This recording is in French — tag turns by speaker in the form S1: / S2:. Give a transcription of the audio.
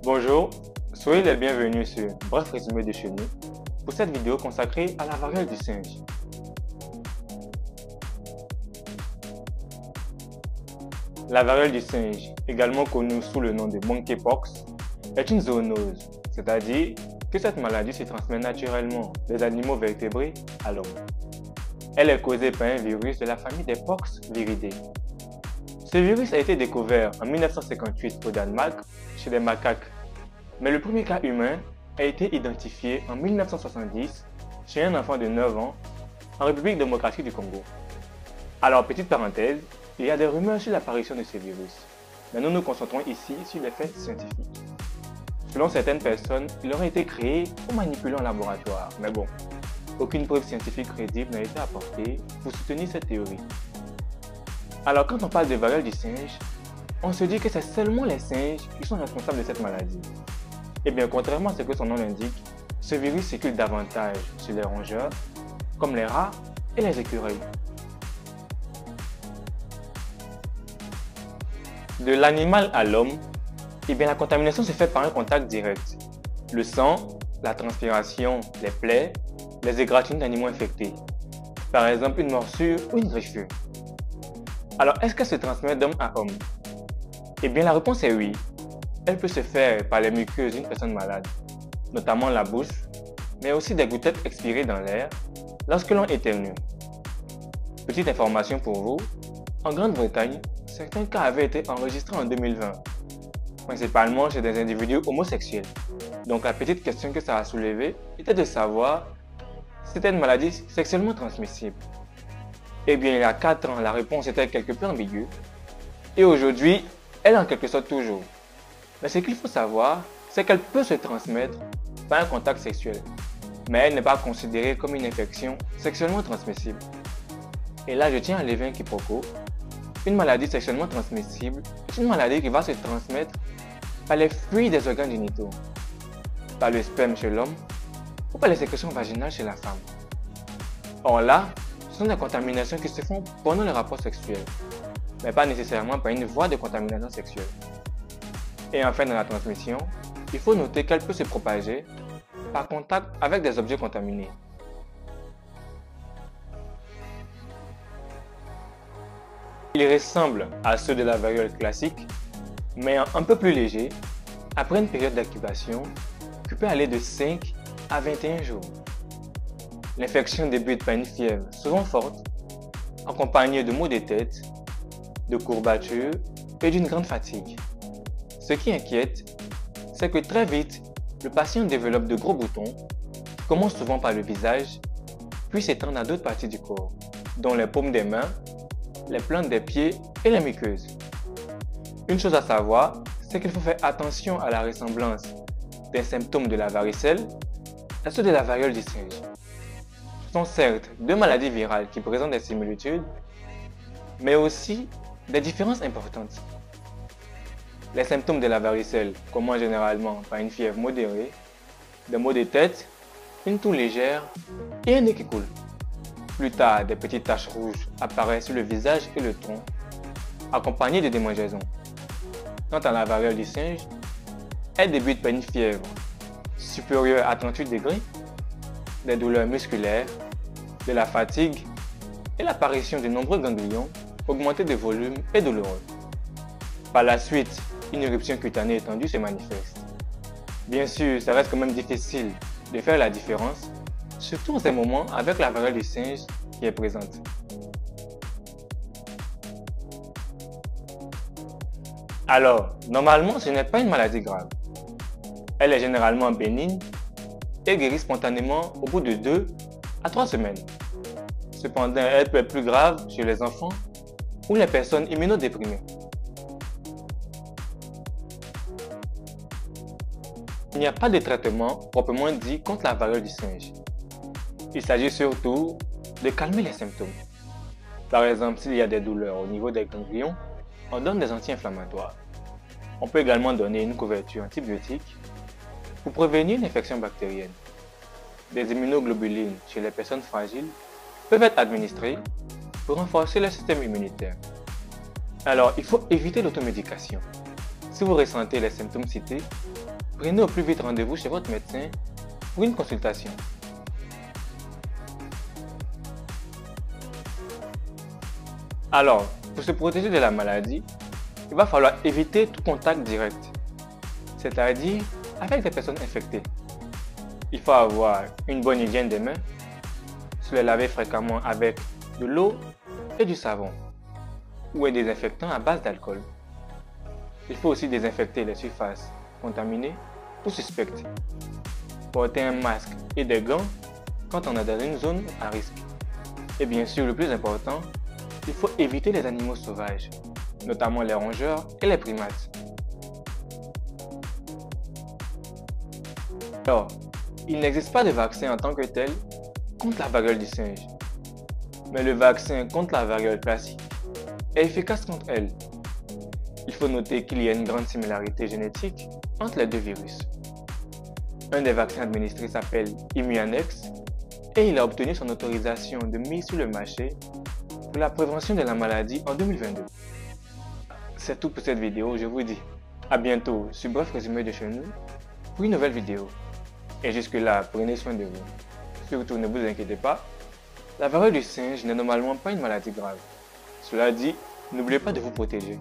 S1: Bonjour, soyez les bienvenus sur Bref résumé de chez nous pour cette vidéo consacrée à la variole du singe. La variole du singe, également connue sous le nom de monkeypox, est une zoonose, c'est-à-dire que cette maladie se transmet naturellement des animaux vertébrés à l'homme. Elle est causée par un virus de la famille des Poxviridae. Ce virus a été découvert en 1958 au Danemark chez les macaques, mais le premier cas humain a été identifié en 1970 chez un enfant de 9 ans en République démocratique du Congo. Alors, petite parenthèse, il y a des rumeurs sur l'apparition de ce virus, mais nous nous concentrons ici sur les faits scientifiques. Selon certaines personnes, il aurait été créé ou manipulé en laboratoire, mais bon, aucune preuve scientifique crédible n'a été apportée pour soutenir cette théorie. Alors quand on parle de variole du singe, on se dit que c'est seulement les singes qui sont responsables de cette maladie. Et bien contrairement à ce que son nom l'indique, ce virus circule davantage chez les rongeurs, comme les rats et les écureuils. De l'animal à l'homme, eh bien la contamination se fait par un contact direct. Le sang, la transpiration, les plaies, les égratignures d'animaux infectés. Par exemple une morsure ou une griffure. Alors est-ce qu'elle se transmet d'homme à homme? Eh bien la réponse est oui. Elle peut se faire par les muqueuses d'une personne malade, notamment la bouche, mais aussi des gouttelettes expirées dans l'air lorsque l'on éternue. Petite information pour vous, en Grande-Bretagne, certains cas avaient été enregistrés en 2020, principalement chez des individus homosexuels. Donc la petite question que ça a soulevée était de savoir si c'était une maladie sexuellement transmissible. Eh bien il y a 4 ans, la réponse était quelque peu ambiguë, et aujourd'hui, elle est en quelque sorte toujours. Mais ce qu'il faut savoir, c'est qu'elle peut se transmettre par un contact sexuel, mais elle n'est pas considérée comme une infection sexuellement transmissible. Et là, je tiens à lever un quiproquo. Une maladie sexuellement transmissible est une maladie qui va se transmettre par les fluides des organes génitaux, par le sperme chez l'homme ou par les sécrétions vaginales chez la femme. Or là, ce sont des contaminations qui se font pendant le rapport sexuel, mais pas nécessairement par une voie de contamination sexuelle. Et enfin, dans la transmission, il faut noter qu'elle peut se propager par contact avec des objets contaminés. Il ressemble à ceux de la variole classique, mais un peu plus léger, après une période d'incubation qui peut aller de 5 à 21 jours. L'infection débute par une fièvre souvent forte, accompagnée de maux de tête, de courbatures et d'une grande fatigue. Ce qui inquiète, c'est que très vite, le patient développe de gros boutons, qui commencent souvent par le visage, puis s'étendent à d'autres parties du corps, dont les paumes des mains, les plantes des pieds et les muqueuses. Une chose à savoir, c'est qu'il faut faire attention à la ressemblance des symptômes de la varicelle à ceux de la variole du singe. Ce sont certes deux maladies virales qui présentent des similitudes, mais aussi des différences importantes. Les symptômes de la varicelle commencent généralement par une fièvre modérée, des maux de tête, une toux légère et un nez qui coule. Plus tard, des petites taches rouges apparaissent sur le visage et le tronc, accompagnées de démangeaisons. Quant à la variole du singe, elle débute par une fièvre supérieure à 38 degrés, des douleurs musculaires, de la fatigue et l'apparition de nombreux ganglions augmentés de volume et douloureux. Par la suite, une éruption cutanée étendue se manifeste. Bien sûr, ça reste quand même difficile de faire la différence, surtout en ces moments avec la variole du singe qui est présente. Alors, normalement, ce n'est pas une maladie grave. Elle est généralement bénigne et guérit spontanément au bout de 2 à 3 semaines. Cependant, elle peut être plus grave chez les enfants ou les personnes immunodéprimées. Il n'y a pas de traitement proprement dit contre la variole du singe. Il s'agit surtout de calmer les symptômes. Par exemple, s'il y a des douleurs au niveau des ganglions, on donne des anti-inflammatoires. On peut également donner une couverture antibiotique pour prévenir une infection bactérienne. des immunoglobulines chez les personnes fragiles peuvent être administrées pour renforcer le système immunitaire. Alors, il faut éviter l'automédication. Si vous ressentez les symptômes cités, prenez au plus vite rendez-vous chez votre médecin pour une consultation. Alors, pour se protéger de la maladie, il va falloir éviter tout contact direct, c'est-à-dire avec des personnes infectées. Il faut avoir une bonne hygiène des mains, se les laver fréquemment avec de l'eau et du savon ou un désinfectant à base d'alcool. Il faut aussi désinfecter les surfaces contaminées ou suspectes. Porter un masque et des gants quand on est dans une zone à risque. Et bien sûr, le plus important, il faut éviter les animaux sauvages, notamment les rongeurs et les primates. Alors, il n'existe pas de vaccin en tant que tel contre la variole du singe, mais le vaccin contre la variole classique est efficace contre elle. Il faut noter qu'il y a une grande similarité génétique entre les deux virus. Un des vaccins administrés s'appelle Immuanex et il a obtenu son autorisation de mise sur le marché pour la prévention de la maladie en 2022. C'est tout pour cette vidéo, je vous dis à bientôt sur Bref Résumé de chez nous pour une nouvelle vidéo. Et jusque là, prenez soin de vous. Surtout, ne vous inquiétez pas, la variole du singe n'est normalement pas une maladie grave. Cela dit, n'oubliez pas de vous protéger.